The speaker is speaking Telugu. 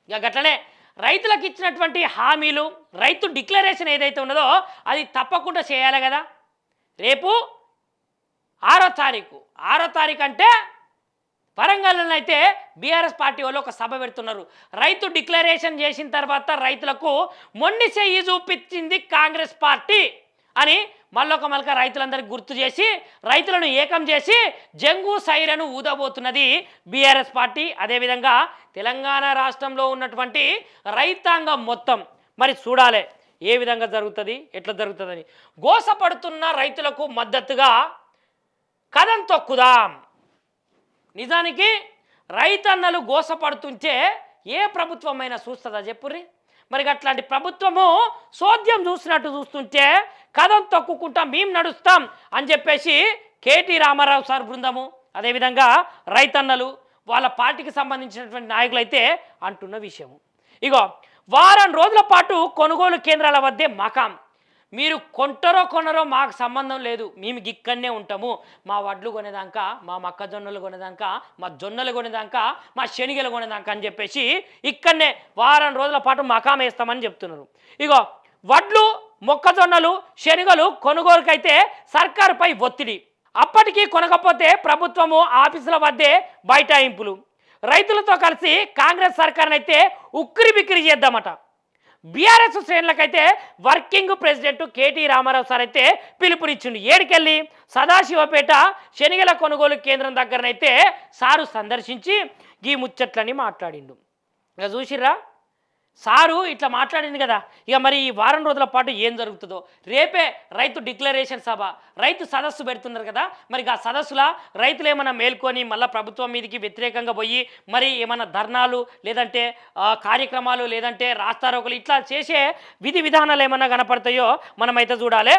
ఇక గట్లనే రైతులకు ఇచ్చినటువంటి హామీలు రైతు డిక్లరేషన్ ఏదైతే ఉన్నదో అది తప్పకుండా చేయాలి కదా. రేపు 6వ తారీఖు అంటే వరంగల్లో అయితే బీఆర్ఎస్ పార్టీ వాళ్ళు ఒక సభ పెడుతున్నారు. రైతు డిక్లరేషన్ చేసిన తర్వాత రైతులకు మొండి చెయ్యి చూపించింది కాంగ్రెస్ పార్టీ అని మళ్ళొక మళ్ళక రైతులందరికీ గుర్తు చేసి రైతులను ఏకం చేసి జంగు సైరను ఊదబోతున్నది బీఆర్ఎస్ పార్టీ. అదేవిధంగా తెలంగాణ రాష్ట్రంలో ఉన్నటువంటి రైతాంగం మొత్తం మరి చూడాలి ఏ విధంగా జరుగుతుంది, ఎట్లా జరుగుతుందని. గోసపడుతున్న రైతులకు మద్దతుగా కదం తొక్కుదాం. నిజానికి రైతన్నలు గోసపడుతుంటే ఏ ప్రభుత్వమైనా చూస్తుందా చెప్పుర్రి. మరి అట్లాంటి ప్రభుత్వము సోద్యం చూస్తుంటే కథం తొక్కుకుంటా మేము నడుస్తాం అని చెప్పేసి కేటీ రామారావు సార్ బృందము అదేవిధంగా రైతన్నలు వాళ్ళ పార్టీకి సంబంధించినటువంటి నాయకులు అయితే అంటున్న విషయము. ఇగో వారం రోజుల పాటు కొనుగోలు కేంద్రాల వద్దే మకాం. మీరు కొంటారో కొనరో మాకు సంబంధం లేదు, మేము ఇక్కడనే ఉంటాము. మా వడ్లు కొనేదాకా, మా మొక్కజొన్నలు కొనేదాకా, మా జొన్నలు కొనేదాకా, మా శనగలు కొనేదాకా అని చెప్పేసి ఇక్కడనే వారం రోజుల పాటు మకాం వేస్తామని చెప్తున్నారు. ఇగో వడ్లు, మొక్కజొన్నలు, శనగలు కొనుగోలుకైతే సర్కారుపై ఒత్తిడి. అప్పటికీ కొనకపోతే ప్రభుత్వము ఆఫీసుల వద్దే బైఠాయింపులు. రైతులతో కలిసి కాంగ్రెస్ సర్కారుని అయితే ఉక్కిరి బిక్కిరి చేద్దామట. బీఆర్ఎస్ శ్రేణులకైతే working president KT Ramarao sir అయితే పిలుపునిచ్చిండు. ఏడికెళ్ళి సదాశివపేట శనగల కొనుగోలు కేంద్రం దగ్గరనైతే సారు సందర్శించి ఈ ముచ్చట్లని మాట్లాడిండు. ఇక చూసిర్రా సారు ఇట్లా మాట్లాడింది కదా. ఇక మరి ఈ వారం రోజుల పాటు ఏం జరుగుతుందో, రేపే రైతు డిక్లరేషన్ సభ, రైతు సదస్సు పెడుతున్నారు కదా. మరి ఆ సదస్సులో రైతులు ఏమైనా మేల్కొని మళ్ళీ ప్రభుత్వం మీదకి వ్యతిరేకంగా పోయి మరి ఏమైనా ధర్నాలు లేదంటే కార్యక్రమాలు లేదంటే రాస్తారోకలు ఇట్లా చేసే విధి విధానాలు ఏమైనా కనపడతాయో మనమైతే చూడాలి.